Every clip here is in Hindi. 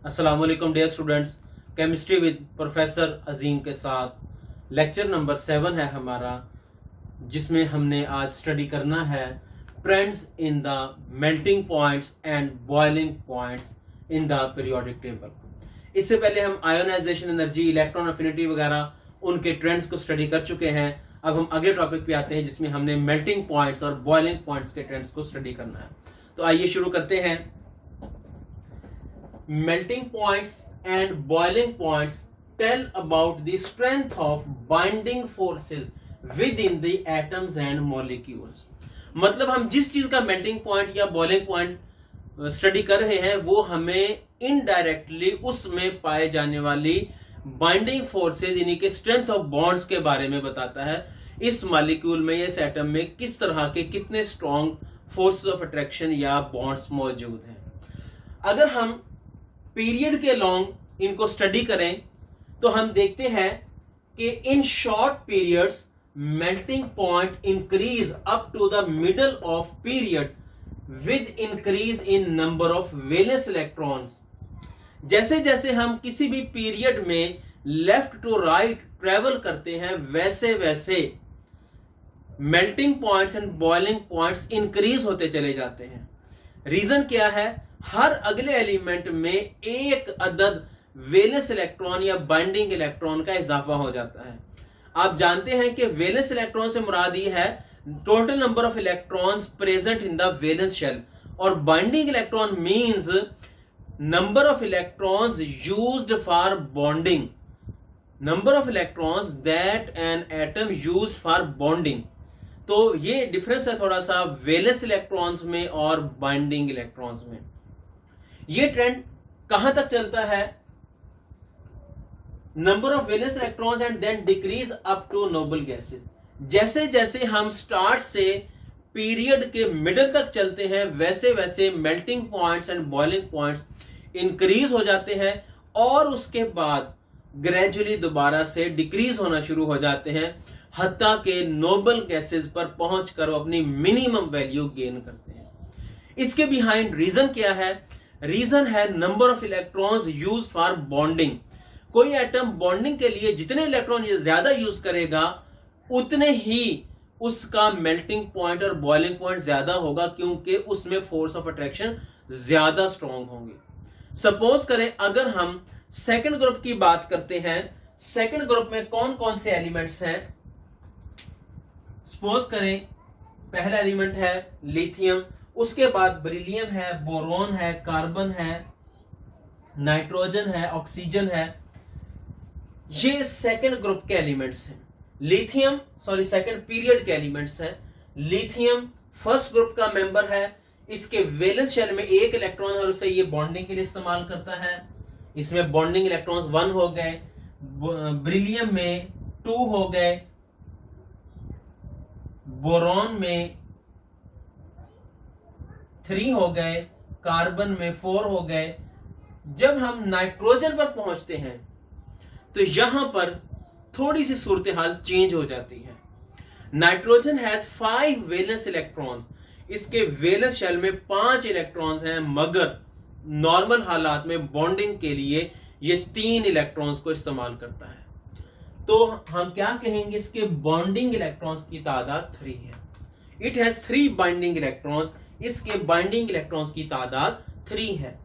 अस्सलाम वालेकुम dear students. Chemistry with professor Azeem के साथ लेक्चर नंबर 7 है हमारा, जिसमें हमने आज स्टडी करना है trends in the melting points and boiling points in the periodic table. इससे पहले हम आयोनाइजेशन एनर्जी, इलेक्ट्रॉन एफिनिटी वगैरह उनके ट्रेंड्स को स्टडी कर चुके हैं। अब हम अगले टॉपिक पे आते हैं जिसमें हमने मेल्टिंग पॉइंट्स और बॉइलिंग पॉइंट्स के ट्रेंड्स को स्टडी करना है। तो आइए शुरू करते हैं। Melting points and boiling points tell about the strength of binding forces within the atoms and molecules। मतलब हम जिस चीज का मेल्टिंग पॉइंट या बॉइलिंग पॉइंट स्टडी कर रहे हैं वो हमें इनडायरेक्टली उसमें पाए जाने वाली बाइंडिंग फोर्सेस यानी कि स्ट्रेंथ ऑफ बॉन्ड्स के बारे में बताता है। इस मॉलिक्यूल में, इस एटम में किस तरह के कितने स्ट्रॉन्ग फोर्सेस ऑफ अट्रैक्शन या बॉन्ड्स मौजूद हैं। अगर हम पीरियड के लॉन्ग इनको स्टडी करें तो हम देखते हैं कि in short periods melting point increase up to the middle of period with increase in number of valence electrons. जैसे जैसे हम किसी भी पीरियड में लेफ्ट टू राइट ट्रेवल करते हैं वैसे वैसे melting points and boiling points increase होते चले जाते हैं। रीजन क्या है? हर अगले एलिमेंट में एक अदद वैलेंस इलेक्ट्रॉन या बाइंडिंग इलेक्ट्रॉन का इजाफा हो जाता है। आप जानते हैं कि वैलेंस इलेक्ट्रॉन से मुराद ये है total number of electrons present in the valence shell, और binding electron means number of electrons used for bonding, number of electrons that an atom used for bonding. तो ये डिफरेंस है थोड़ा सा वैलेंस इलेक्ट्रॉन्स में और बाइंडिंग इलेक्ट्रॉन्स में। ये ट्रेंड कहां तक चलता है? Number of valence electrons and then decrease up to noble gases. जैसे जैसे हम स्टार्ट से पीरियड के मिडल तक चलते हैं वैसे वैसे melting points and boiling points increase हो जाते हैं और उसके बाद ग्रेजुअली दोबारा से डिक्रीज होना शुरू हो जाते हैं, हत्ता के नोबल गैसेस पर पहुंचकर वो अपनी मिनिमम वैल्यू गेन करते हैं। इसके बिहाइंड रीजन क्या है? रीजन है number of electrons use for bonding. कोई एटम बॉन्डिंग के लिए जितने इलेक्ट्रॉन ज्यादा यूज करेगा उतने ही उसका मेल्टिंग पॉइंट और बॉइलिंग पॉइंट ज्यादा होगा, क्योंकि उसमें फोर्स ऑफ अट्रैक्शन ज्यादा स्ट्रॉन्ग होंगे। सपोज करें अगर हम सेकंड ग्रुप की बात करते हैं, सेकंड ग्रुप में कौन कौन से एलिमेंट्स हैं? सपोज करें पहला एलिमेंट है लिथियम, उसके बाद बेरिलियम है, बोरॉन है, कार्बन है, नाइट्रोजन है, ऑक्सीजन है। ये सेकंड ग्रुप के एलिमेंट्स हैं। लिथियम सेकंड पीरियड के एलिमेंट्स हैं। लिथियम फर्स्ट ग्रुप का मेंबर है। इसके वैलेंस शेल में एक इलेक्ट्रॉन है और उसे ये बॉन्डिंग के लिए इस्तेमाल करता है। इसमें बॉन्डिंग इलेक्ट्रॉन्स 1 हो गए, बेरिलियम में 2 हो गए, बोरॉन में 3 हो गए, कार्बन में 4 हो गए। जब हम नाइट्रोजन पर पहुंचते हैं तो यहां पर थोड़ी सी सूरत हाल चेंज हो जाती है। Nitrogen has 5 valence electrons. इसके वैलेंस शेल में 5 इलेक्ट्रॉन्स हैं, मगर नॉर्मल हालात में बॉन्डिंग के लिए ये 3 इलेक्ट्रॉन्स को इस्तेमाल करता है। तो हम क्या कहेंगे? इसके बॉन्डिंग इलेक्ट्रॉन्स की तादाद 3 है। It has 3 binding electrons. इसके बाइंडिंग इलेक्ट्रॉन्स की तादाद 3 है।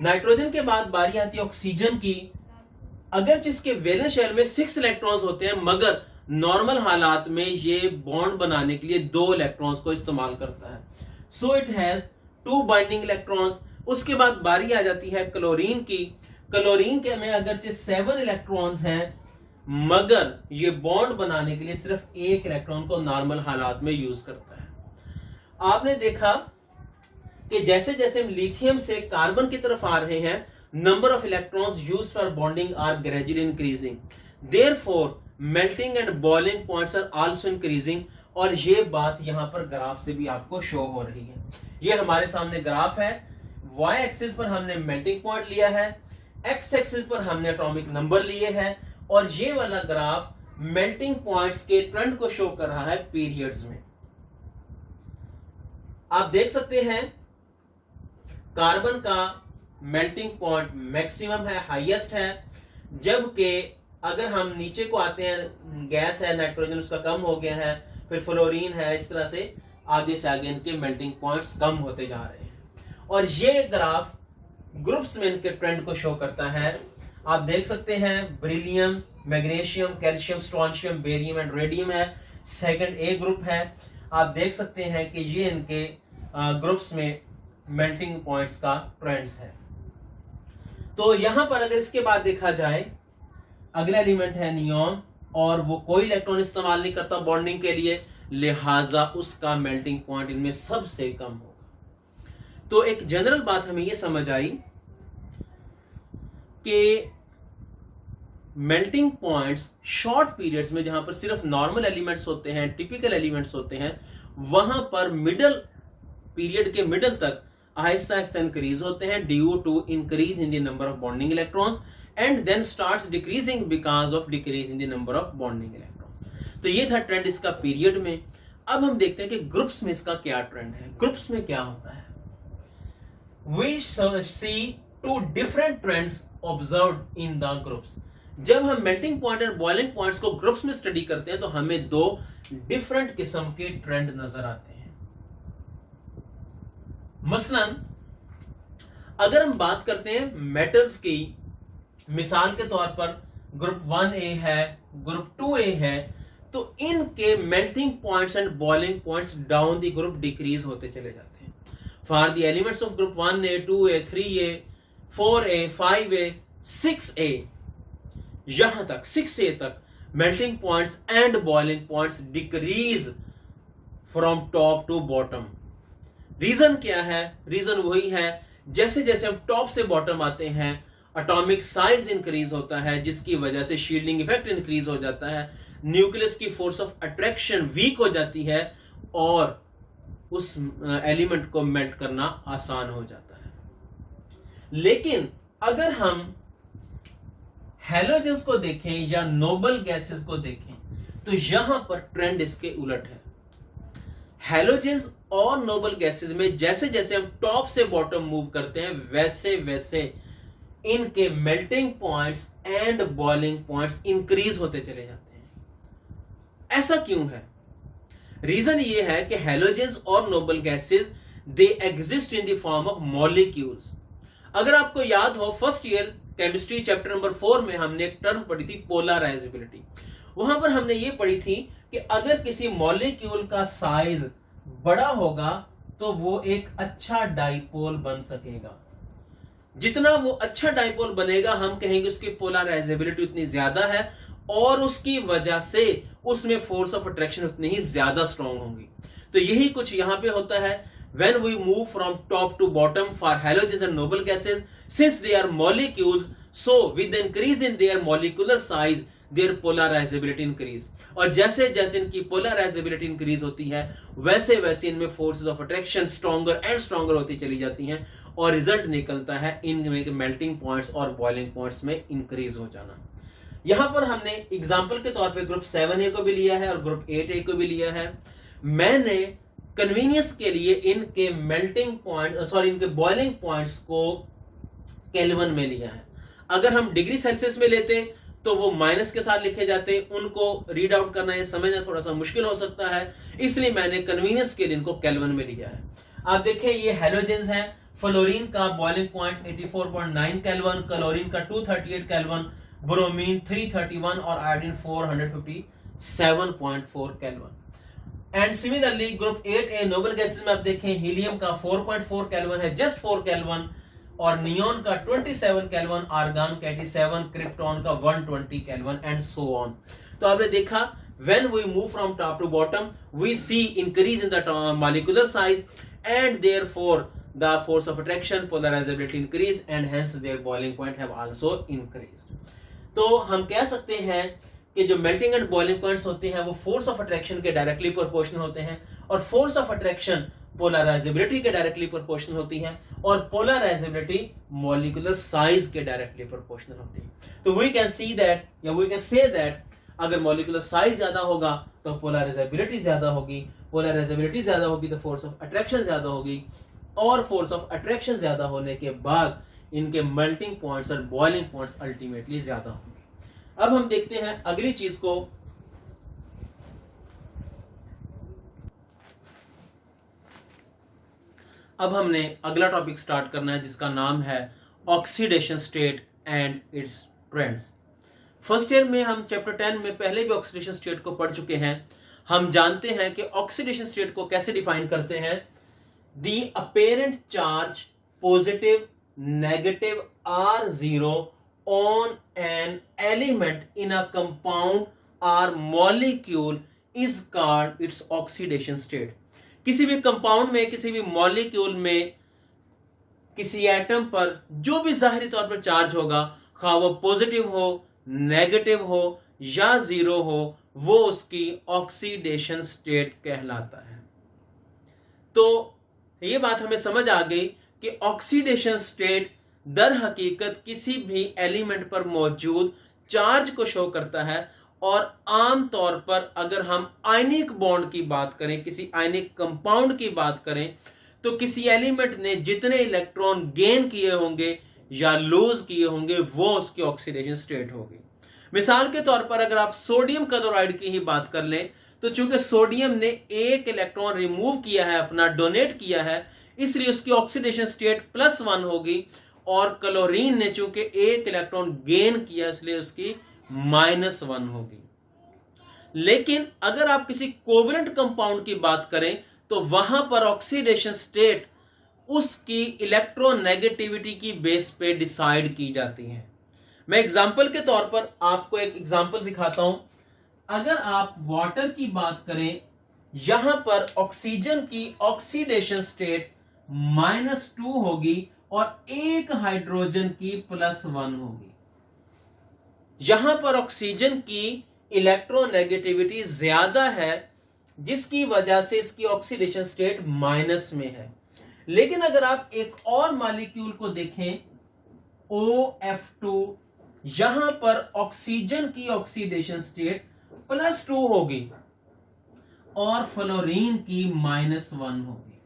नाइट्रोजन के बाद बारी आती है ऑक्सीजन की। अगर जिसके वैलेंस शेल में 6 इलेक्ट्रॉन्स होते हैं, मगर नॉर्मल हालात में ये बॉन्ड बनाने के लिए 2 इलेक्ट्रॉन्स को इस्तेमाल करता है। So it has 2 binding electrons. उसके बाद बारी आ जाती है क्लोरीन की। क्लोरीन के में अगरचे 7 इलेक्ट्रॉन्स हैं, मगर ये बॉन्ड बनाने के लिए सिर्फ 1 इलेक्ट्रॉन को नॉर्मल हालात में यूज करता है। आपने देखा कि जैसे जैसे हम लिथियम से कार्बन की तरफ आ रहे हैं, number of electrons used for bonding are gradually increasing. Therefore melting and boiling points are also increasing. और ये बात यहां पर ग्राफ से भी आपको शो हो रही है। ये हमारे सामने ग्राफ है। वाई एक्सिस पर हमने मेल्टिंग पॉइंट लिया है, एक्स एक्सिस पर हमने एटॉमिक नंबर लिए हैं, और ये वाला ग्राफ मेल्टिंग पॉइंट्स के ट्रेंड को शो कर रहा है पीरियड्स में। आप देख सकते हैं कार्बन का मेल्टिंग पॉइंट मैक्सिमम है, हाईएस्ट है, जबकि अगर हम नीचे को आते हैं, गैस है नाइट्रोजन उसका कम हो गया है, फिर फ्लोरीन है, इस तरह से आगे इनके मेल्टिंग पॉइंट्स कम होते जा रहे हैं। और ये ग्राफ ग्रुप्स में इनके ट्रेंड को शो करता है। आप देख सकते हैं beryllium, magnesium, calcium, strontium, barium and radium है, सेकंड ए ग्रुप है। आप देख सकते हैं कि ये इनके ग्रुप्स में मेल्टिंग पॉइंट्स का ट्रेंड्स है। तो यहां पर अगर इसके बाद देखा जाए, अगला एलिमेंट है नियॉन, और वो कोई इलेक्ट्रॉन इस्तेमाल नहीं करता बॉन्डिंग के लिए, लिहाजा उसका मेल्टिंग पॉइंट इनमें सबसे कम होगा। तो एक जनरल बात हमें यह समझ आई कि मेल्टिंग पॉइंट्स शॉर्ट पीरियड्स में, जहां पर सिर्फ नॉर्मल एलिमेंट्स होते हैं, टिपिकल एलिमेंट्स होते हैं, वहां पर मिडल पीरियड के मिडल तक आहिस्ता आहिस्ता इंक्रीज होते हैं due to increase in the number of bonding electrons, and then starts decreasing because of decrease in the number of bonding electrons. तो ये था ट्रेंड इसका पीरियड में। अब हम देखते हैं कि ग्रुप्स में इसका क्या ट्रेंड है, ग्रुप्स में क्या होता है। We see two different trends observed in the groups. जब हम मेल्टिंग पॉइंट और बॉइलिंग पॉइंट्स को ग्रुप्स में स्टडी करते हैं तो हमें दो डिफरेंट किस्म के ट्रेंड नजर आते हैं। मसलन अगर हम बात करते हैं मेटल्स की, मिसाल के तौर पर ग्रुप 1A है, ग्रुप 2A है, तो इनके melting points and boiling points down the group decrease होते चले जाते हैं। For the elements of group 1A, 2A, 3A, 4A, 5A, 6A, यहां तक 6A तक melting points and boiling points decrease from top to bottom. Reason क्या है? रीजन वही है, जैसे जैसे हम टॉप से बॉटम आते हैं एटॉमिक साइज इंक्रीज होता है, जिसकी वजह से शील्डिंग इफेक्ट इंक्रीज हो जाता है, न्यूक्लियस की फोर्स ऑफ अट्रैक्शन वीक हो जाती है और उस एलिमेंट को मेल्ट करना आसान हो जाता है। लेकिन अगर हम हैलोजेंस को देखें या नोबल गैसेस को देखें तो यहां पर ट्रेंड इसके उलट है। हैलोजेंस और नोबल गैसेस में जैसे जैसे हम टॉप से बॉटम मूव करते हैं वैसे वैसे इनके melting points and boiling points increase होते चले जाते हैं। ऐसा क्यों है? रीजन ये है कि हैलोजेंस और noble gases they exist in the form of molecules. अगर आपको याद हो, first year chemistry chapter number 4 में हमने एक टर्म पढ़ी थी पोलराइजेबिलिटी। वहां पर हमने ये पढ़ी थी कि अगर किसी मॉलिक्यूल का साइज बड़ा होगा तो वो एक अच्छा डाइपोल बन सकेगा। जितना वो अच्छा डाइपोल बनेगा हम कहेंगे उसकी पोलराइजेबिलिटी उतनी ज्यादा है और उसकी वजह से उसमें फोर्स ऑफ अट्रैक्शन उतनी ही ज्यादा स्ट्रांग होंगी। तो यही कुछ यहां पे होता है। When we move from top to bottom for halogens and noble gases, since they are molecules, so with the increase in their molecular size, their polarizability increase. और जैसे जैसे इनकी polarizability increase होती है वैसे वैसे इनमें forces of attraction stronger and stronger होती चली जाती हैं और रिजल्ट निकलता है इनमें मेल्टिंग पॉइंट्स और बॉइलिंग पॉइंट्स में इंक्रीज हो जाना। यहां पर हमने एग्जाम्पल के तौर पे ग्रुप 7A को भी लिया है और ग्रुप 8A को भी लिया है। मैंने कन्वीनियंस के लिए इनके मेल्टिंग पॉइंट इनके बॉइलिंग पॉइंट्स को केल्विन में लिया है। अगर हम डिग्री सेल्सियस में लेते तो वो माइनस के साथ लिखे जाते, उनको रीड आउट करना या समझना थोड़ा सा मुश्किल हो सकता है, इसलिए मैंने कन्वीनियंस के लिए इनको केल्विन में लिया है। आप देखें ये हैलोजेंस हैं। फ्लोरीन का बॉइलिंग पॉइंट 84.9 केल्विन, क्लोरीन का 238 केल्विन, ब्रोमीन 331 और iodine 457.4 kelvin. And similarly group 8A noble gases में आप देखें हीलियम का 4.4 केल्विन है, जस्ट 4 केल्विन, और नियॉन का 27 केल्विन, आर्गन का 87, क्रिप्टॉन का 120 केल्विन एंड सो ऑन। तो आपने देखा when we move from top to bottom we see increase in the molecular size and therefore the force of attraction, polarizability increase and hence their boiling point have also increased. तो हम कह सकते हैं कि जो मेल्टिंग एंड बॉइलिंग पॉइंट्स होते हैं वो फोर्स ऑफ अट्रैक्शन के डायरेक्टली प्रोपोर्शनल होते हैं और फोर्स ऑफ अट्रैक्शन पोलराइजेबिलिटी के डायरेक्टली प्रोपोर्शनल होती है और पोलराइजेबिलिटी मॉलिक्यूलर साइज के डायरेक्टली प्रोपोर्शनल होती है। तो वी कैन सी दैट या वी कैन से दैट अगर मॉलिक्यूलर साइज ज्यादा होगा तो पोलराइजेबिलिटी ज्यादा होगी, पोलराइजेबिलिटी ज्यादा होगी तो फोर्स ऑफ अट्रैक्शन ज्यादा होगी और फोर्स ऑफ अट्रैक्शन ज्यादा होने के बाद इनके मेल्टिंग पॉइंट्स और बॉइलिंग पॉइंट्स अल्टीमेटली ज्यादा होंगे। अब हम देखते हैं अगली चीज को। अब हमने अगला टॉपिक स्टार्ट करना है जिसका नाम है oxidation state and it's trends. First year में हम चैप्टर 10 में पहले भी ऑक्सीडेशन स्टेट को पढ़ चुके हैं। हम जानते हैं कि ऑक्सीडेशन स्टेट को कैसे डिफाइन करते हैं। The apparent charge positive negative or zero on an element in a compound or molecule is called its oxidation state. किसी भी कंपाउंड में, किसी भी मॉलिक्यूल में, किसी एटम पर जो भी जाहिरी तौर पर चार्ज होगा, खा वो पॉजिटिव हो, नेगेटिव हो या जीरो हो, वो उसकी ऑक्सीडेशन स्टेट कहलाता है। तो ये बात हमें समझ आ गई कि ऑक्सीडेशन स्टेट दर हकीकत किसी भी एलिमेंट पर मौजूद चार्ज को शो करता है। और आम तौर पर अगर हम आयनिक बॉन्ड की बात करें, किसी आयनिक कंपाउंड की बात करें, तो किसी एलिमेंट ने जितने इलेक्ट्रॉन गेन किए होंगे या लूज किए होंगे वो उसकी ऑक्सीडेशन स्टेट होगी। मिसाल के तौर पर अगर आप सोडियम क्लोराइड की ही बात कर लें, तो चूंकि सोडियम ने एक इलेक्ट्रॉन रिमूव किया है, अपना डोनेट किया है, इसलिए उसकी ऑक्सीडेशन स्टेट +1 होगी। और क्लोरीन ने चूंकि एक इलेक्ट्रॉन गेन किया इसलिए उसकी -1 होगी। लेकिन अगर आप किसी कोवेलेंट कंपाउंड की बात करें तो वहां पर ऑक्सीडेशन स्टेट उसकी इलेक्ट्रोनेगेटिविटी की बेस पे डिसाइड की जाती है। मैं एग्जांपल के तौर पर आपको एक एग्जांपल दिखाता हूं। अगर आप वाटर की बात करें, यहां पर ऑक्सीजन की ऑक्सीडेशन स्टेट -2 होगी और एक हाइड्रोजन की +1 होगी। यहां पर ऑक्सीजन की इलेक्ट्रोनेगेटिविटी ज्यादा है जिसकी वजह से इसकी ऑक्सीडेशन स्टेट माइनस में है। लेकिन अगर आप एक और मॉलिक्यूल को देखें OF2, यहां पर ऑक्सीजन की ऑक्सीडेशन स्टेट +2 होगी और फ्लोरीन की -1 होगी।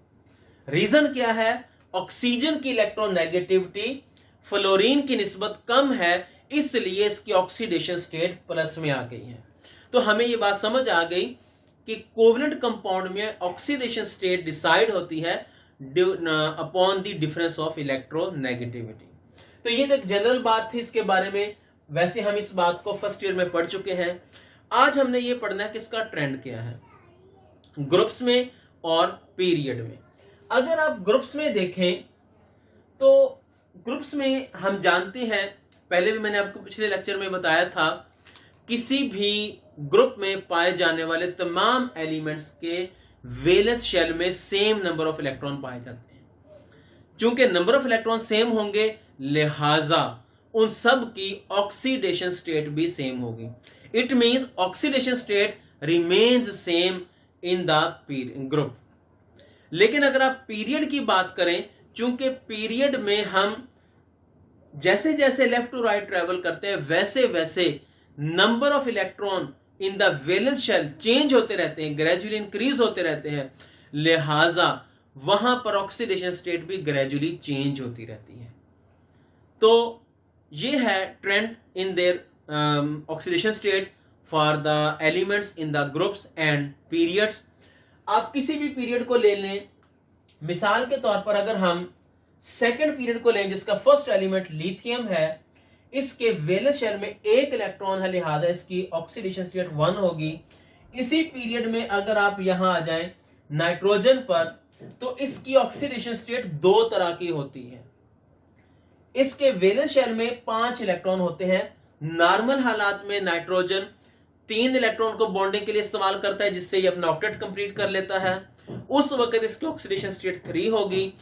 रीजन क्या है? ऑक्सीजन की इलेक्ट्रोनेगेटिविटी फ्लोरीन की निस्बत कम है, इसलिए इसकी ऑक्सीडेशन स्टेट प्लस में आ गई है। तो हमें यह बात समझ आ गई कि कोवेलेंट कंपाउंड में ऑक्सीडेशन स्टेट डिसाइड होती है upon the difference of electronegativity. तो ये तो एक जनरल बात थी इसके बारे में। वैसे हम इस बात को फर्स्ट ईयर में पढ़ चुके हैं। आज हमने ये पढ़ना है कि इसका ट्रेंड क्या है ग्रुप्स में और पीरियड में। अगर आप ग्रुप्स में देखें तो ग्रुप्स में हम जानते हैं, पहले भी मैंने आपको पिछले लेक्चर में बताया था, किसी भी ग्रुप में पाए जाने वाले तमाम एलिमेंट्स के वैलेंस शेल में सेम नंबर ऑफ इलेक्ट्रॉन पाए जाते हैं। चूंकि नंबर ऑफ इलेक्ट्रॉन सेम होंगे लिहाजा उन सब की ऑक्सीडेशन स्टेट भी सेम होगी। It means oxidation state remains same in the group. लेकिन अगर आप पीरियड की बात करें, चूंकि पीरियड में हम जैसे जैसे लेफ्ट टू राइट ट्रेवल करते हैं वैसे वैसे number of electron in the valence shall change होते रहते हैं, ग्रेजुअली इंक्रीज होते रहते हैं, लिहाजा वहां पर ऑक्सीडेशन स्टेट भी ग्रेजुअली चेंज होती रहती है। तो ये है trend in their oxidation state for the elements in the groups and periods. आप किसी भी पीरियड को ले लें, मिसाल के तौर पर अगर हम सेकेंड पीरियड को लें जिसका फर्स्ट एलिमेंट लिथियम है, इसके वैलेंस शेल में एक इलेक्ट्रॉन है, लिहाजा इसकी ऑक्सीडेशन स्टेट 1 होगी। इसी पीरियड में अगर आप यहां आ जाएं नाइट्रोजन पर, तो इसकी ऑक्सीडेशन स्टेट 2 तरह की होती है। इसके वैलेंस शेल में 5 इलेक्ट्रॉन होते हैं। नॉर्मल हालात में नाइट्रोजन 3 इलेक्ट्रॉन को बॉन्डिंग के लिए इस्तेमाल करता है, जिससे ये अपना ऑक्टेट कंप्लीट कर लेता है। उस वक्त इसकी ऑक्सीडेशन स्टेट 3 होगी।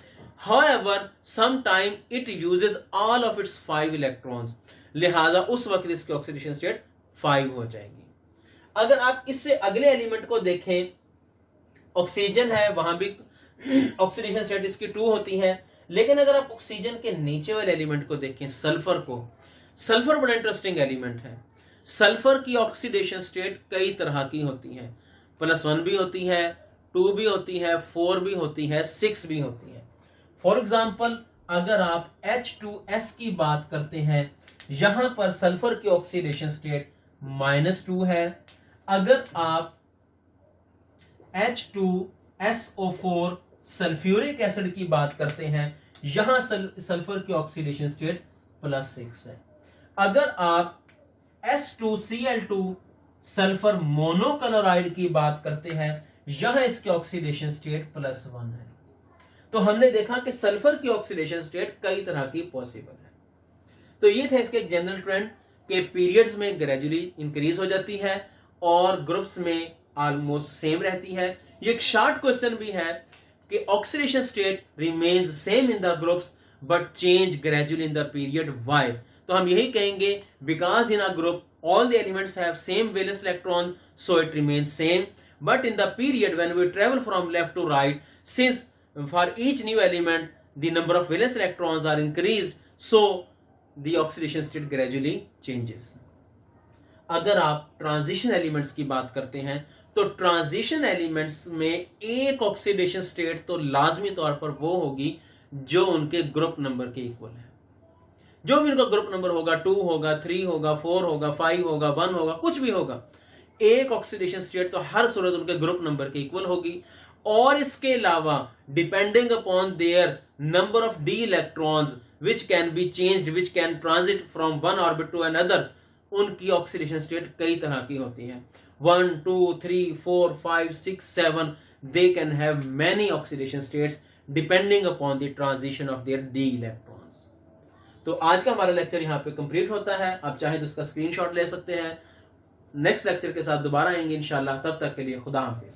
However, sometime it uses all of its 5 electrons, लिहाजा उस वक्त इसकी ऑक्सीडेशन स्टेट 5 हो जाएगी। अगर आप इससे अगले एलिमेंट को देखें, ऑक्सीजन है, वहां भी ऑक्सीडेशन स्टेट इसकी 2 होती है। लेकिन अगर आप ऑक्सीजन के नीचे वाले एलिमेंट को देखें, सल्फर को, सल्फर बड़ा इंटरेस्टिंग एलिमेंट है। सल्फर की ऑक्सीडेशन स्टेट कई तरह की होती है, +1 भी होती है, 2 भी होती है, 4 भी होती है, 6 भी होती है। फॉर एग्जाम्पल अगर आप H2S की बात करते हैं, यहां पर सल्फर की ऑक्सीडेशन स्टेट -2 है। अगर आप H2SO4 सल्फ्यूरिक एसिड की बात करते हैं, यहां सल्फर की ऑक्सीडेशन स्टेट +6 है। अगर आप S2Cl2 सल्फर मोनोक्लोराइड की बात करते हैं, यहां इसकी ऑक्सीडेशन स्टेट +1 है। तो हमने देखा कि सल्फर की ऑक्सीडेशन स्टेट कई तरह की पॉसिबल है। तो ये था इसके जनरल ट्रेंड के पीरियड्स में ग्रेजुअली इंक्रीज हो जाती है और ग्रुप्स में ऑलमोस्ट सेम रहती है। ये एक शॉर्ट क्वेश्चन भी है कि oxidation state remains same in the groups but change gradually in the period, why? तो हम यही कहेंगे because in a group all the elements have same valence electron, so it remains same, but in the period when we travel from left to right, since for each new element the number of valence electrons are increased, so the oxidation state gradually changes. अगर आप ट्रांजिशन एलिमेंट्स की बात करते हैं तो ट्रांजिशन एलिमेंट्स में एक ऑक्सीडेशन स्टेट तो लाजमी तौर पर वो होगी जो उनके ग्रुप नंबर के इक्वल है। जो भी उनका ग्रुप नंबर होगा, 2 होगा, 3 होगा, 4 होगा, 5 होगा, 1 होगा, कुछ भी होगा, एक ऑक्सीडेशन स्टेट तो हर सूरत उनके ग्रुप नंबर के इक्वल होगी। और इसके अलावा depending upon their number of D electrons which can be changed, which can transit from one orbit to another, उनकी ऑक्सीडेशन स्टेट कई तरह की होती है। 1, 2, 3, 4, 5, 6, 7, they can have many oxidation states depending upon the transition of their d electrons. तो आज का हमारा लेक्चर यहाँ पे कंप्लीट होता है। आप चाहे तो उसका स्क्रीनशॉट ले सकते हैं। नेक्स्ट लेक्चर के साथ दोबारा आएंगे इंशाल्लाह। तब तक के लिए खुदा हाफिज।